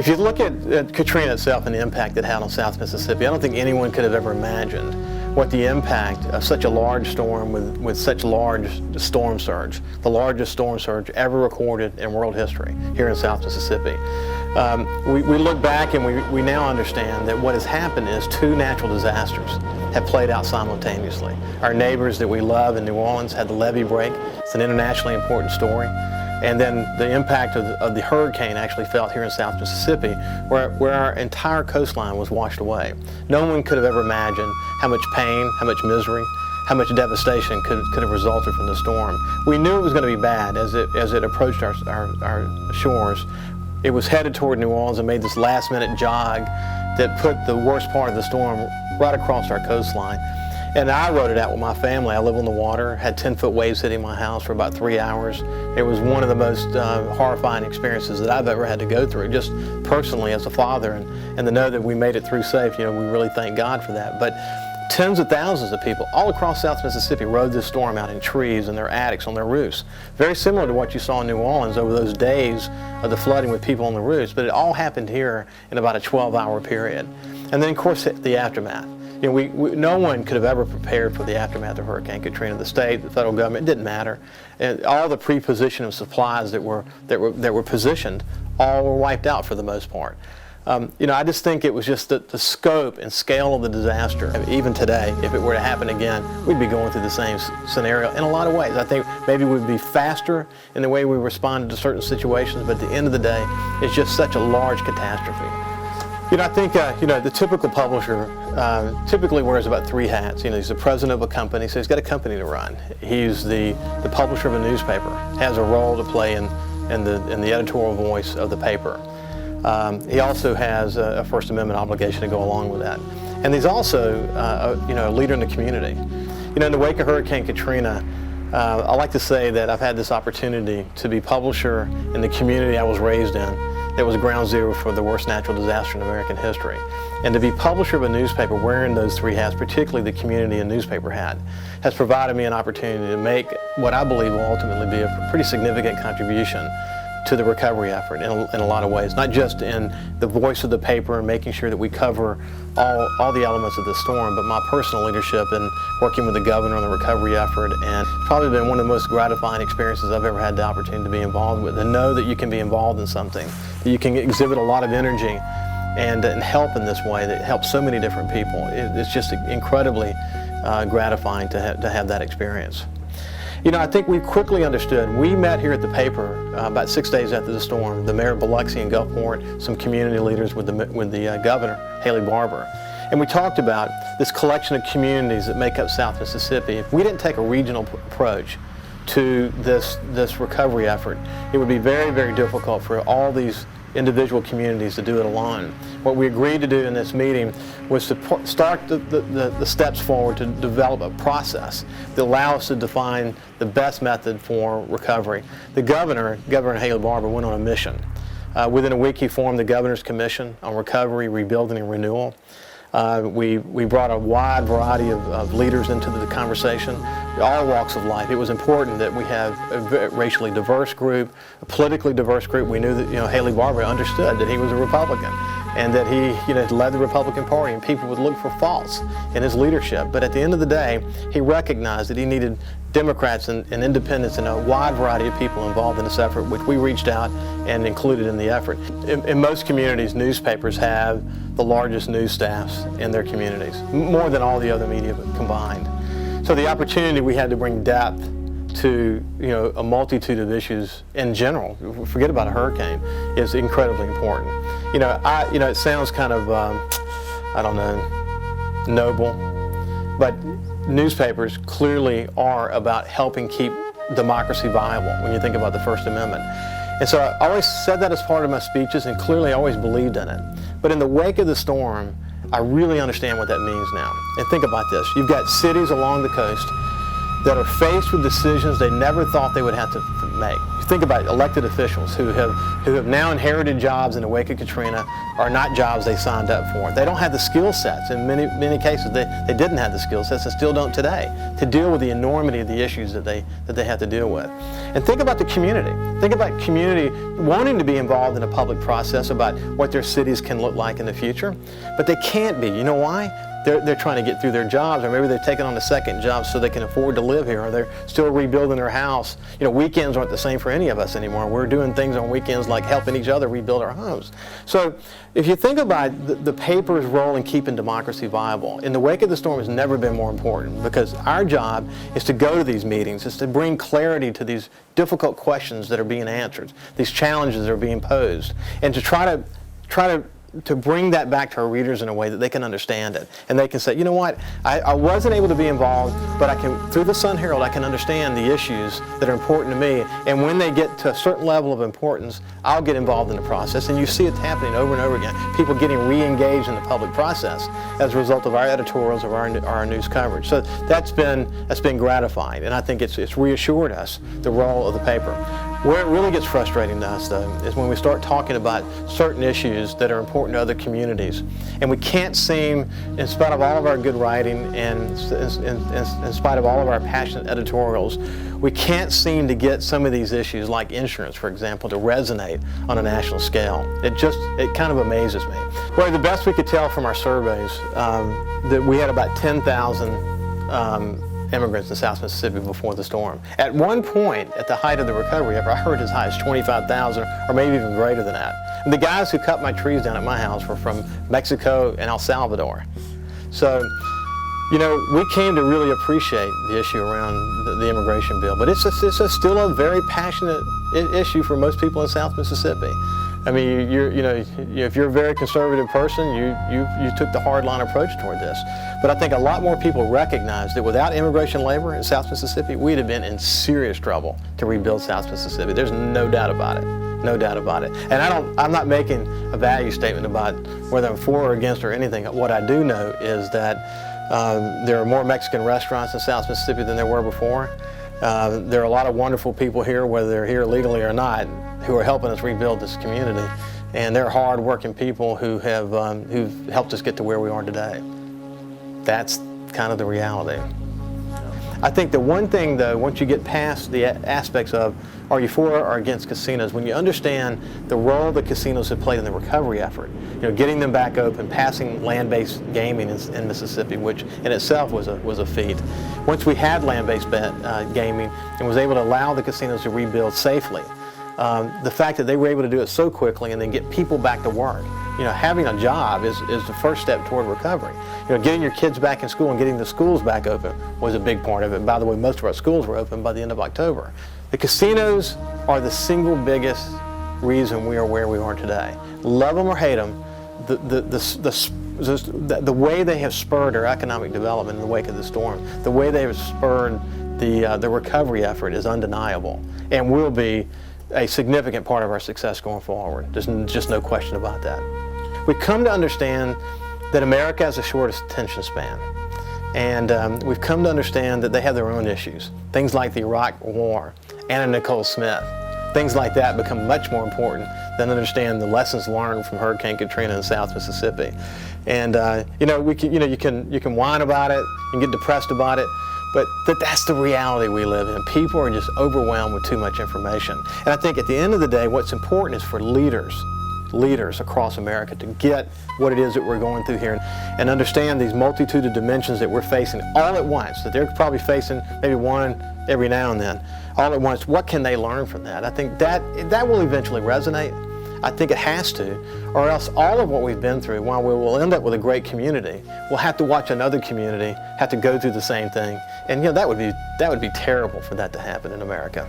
If you look at Katrina itself and the impact it had on South Mississippi, I don't think anyone could have ever imagined what the impact of such a large storm with such large storm surge, the largest storm surge ever recorded in world history here in South Mississippi. We look back and we now understand that what has happened is two natural disasters have played out simultaneously. Our neighbors that we love in New Orleans had the levee break. It's an internationally important story. And then the impact of the hurricane actually felt here in South Mississippi, where our entire coastline was washed away. No one could have ever imagined how much pain, how much misery, how much devastation could have resulted from the storm. We knew it was going to be bad as it approached our shores. It was headed toward New Orleans and made this last-minute jog that put the worst part of the storm right across our coastline. And I rode it out with my family. I live on the water, had 10-foot waves hitting my house for about 3 hours. It was one of the most horrifying experiences that I've ever had to go through, just personally as a father. And to know that we made it through safe, we really thank God for that. But tens of thousands of people all across South Mississippi rode this storm out in trees, in their attics, on their roofs. Very similar to what you saw in New Orleans over those days of the flooding with people on the roofs, but it all happened here in about a 12-hour period. And then, of course, the aftermath. No one could have ever prepared for the aftermath of Hurricane Katrina. The state, the federal government, it didn't matter. And all the preposition of supplies that were positioned, all were wiped out for the most part. I just think it was just the scope and scale of the disaster. Even today, if it were to happen again, we'd be going through the same scenario in a lot of ways. I think maybe we'd be faster in the way we responded to certain situations, but at the end of the day, it's just such a large catastrophe. I think, the typical publisher typically wears about 3 hats. He's the president of a company, so he's got a company to run. He's the publisher of a newspaper, has a role to play in the editorial voice of the paper. He also has a First Amendment obligation to go along with that. And he's also, a leader in the community. In the wake of Hurricane Katrina, I like to say that I've had this opportunity to be publisher in the community I was raised in. It was ground zero for the worst natural disaster in American history. And to be publisher of a newspaper wearing those 3 hats, particularly the community and newspaper hat, has provided me an opportunity to make what I believe will ultimately be a pretty significant contribution to the recovery effort in a lot of ways, not just in the voice of the paper and making sure that we cover all the elements of the storm, but my personal leadership in working with the governor on the recovery effort. And it's probably been one of the most gratifying experiences I've ever had the opportunity to be involved with, and know that you can be involved in something, that you can exhibit a lot of energy and help in this way that helps so many different people. It's just incredibly gratifying to have that experience. I think we quickly understood. We met here at the paper about 6 days after the storm, the mayor of Biloxi and Gulfport, some community leaders with the governor, Haley Barbour. And we talked about this collection of communities that make up South Mississippi. If we didn't take a regional approach to this recovery effort, it would be very, very difficult for all these individual communities to do it alone. What we agreed to do in this meeting was to start the steps forward to develop a process that allows us to define the best method for recovery. The Governor Haley Barbour, went on a mission. Within a week, he formed the Governor's Commission on Recovery, Rebuilding, and Renewal. We brought a wide variety of leaders into the conversation, all walks of life. It was important that we have a racially diverse group, a politically diverse group. We knew that Haley Barbour understood that he was a Republican and that he led the Republican Party, and people would look for faults in his leadership. But at the end of the day, he recognized that he needed Democrats and independents and a wide variety of people involved in this effort, which we reached out and included in the effort. In most communities, newspapers have the largest news staffs in their communities, more than all the other media combined. So the opportunity we had to bring depth to a multitude of issues in general, forget about a hurricane, is incredibly important. It sounds kind of, noble, but newspapers clearly are about helping keep democracy viable when you think about the First Amendment. And so I always said that as part of my speeches, and clearly I always believed in it. But in the wake of the storm, I really understand what that means now. And think about this. You've got cities along the coast that are faced with decisions they never thought they would have to make. You think about elected officials who have now inherited jobs in the wake of Katrina are not jobs they signed up for. They don't have the skill sets. In many cases, they didn't have the skill sets and still don't today to deal with the enormity of the issues that they have to deal with. And think about the community. Think about community wanting to be involved in a public process about what their cities can look like in the future, but they can't be. You know why? They're trying to get through their jobs, or maybe they've taken on a second job so they can afford to live here, or they're still rebuilding their house. You know, weekends aren't the same for any of us anymore. We're doing things on weekends like helping each other rebuild our homes. So if you think about the paper's role in keeping democracy viable, in the wake of the storm has never been more important, because our job is to go to these meetings, is to bring clarity to these difficult questions that are being answered, these challenges that are being posed, and to try to bring that back to our readers in a way that they can understand it. And they can say, you know what, I wasn't able to be involved, but through the Sun-Herald, I can understand the issues that are important to me. And when they get to a certain level of importance, I'll get involved in the process. And you see it happening over and over again. People getting re-engaged in the public process as a result of our editorials, of our news coverage. So that's been gratifying. And I think it's reassured us the role of the paper. Where it really gets frustrating to us, though, is when we start talking about certain issues that are important to other communities. And we can't seem, in spite of all of our good writing and in spite of all of our passionate editorials, we can't seem to get some of these issues, like insurance, for example, to resonate on a national scale. It kind of amazes me. Well, the best we could tell from our surveys, that we had about 10,000 immigrants in South Mississippi before the storm. At one point, at the height of the recovery effort, I heard as high as 25,000, or maybe even greater than that. And the guys who cut my trees down at my house were from Mexico and El Salvador. So, you know, we came to really appreciate the issue around the immigration bill, but it's still a very passionate issue for most people in South Mississippi. I mean, if you're a very conservative person, you took the hardline approach toward this. But I think a lot more people recognize that without immigration labor in South Mississippi, we'd have been in serious trouble to rebuild South Mississippi. There's no doubt about it. No doubt about it. And I'm not making a value statement about whether I'm for or against or anything. What I do know is that there are more Mexican restaurants in South Mississippi than there were before. There are a lot of wonderful people here, whether they're here legally or not, who are helping us rebuild this community. And they're hard-working people who've helped us get to where we are today. That's kind of the reality. I think the one thing, though, once you get past the aspects of are you for or against casinos, when you understand the role that casinos have played in the recovery effort, you know, getting them back open, passing land-based gaming in Mississippi, which in itself was a feat. Once we had land-based gaming and was able to allow the casinos to rebuild safely, the fact that they were able to do it so quickly and then get people back to work. You know, having a job is the first step toward recovery. You know, getting your kids back in school and getting the schools back open was a big part of it. By the way, most of our schools were open by the end of October. The casinos are the single biggest reason we are where we are today. Love them or hate them, the way they have spurred our economic development in the wake of the storm, the way they have spurred the recovery effort is undeniable and will be a significant part of our success going forward. There's just no question about that. We've come to understand that America has the shortest attention span. And we've come to understand that they have their own issues. Things like the Iraq War, Anna Nicole Smith, things like that become much more important than understand the lessons learned from Hurricane Katrina in South Mississippi. And you can whine about it, you can get depressed about it, but that's the reality we live in. People are just overwhelmed with too much information. And I think at the end of the day, what's important is for leaders across America to get what it is that we're going through here and understand these multitude of dimensions that we're facing all at once, that they're probably facing maybe one every now and then, all at once. What can they learn from that? I think that will eventually resonate. I think it has to, or else all of what we've been through, while we will end up with a great community, we'll have to watch another community have to go through the same thing. And you know, that would be terrible for that to happen in America.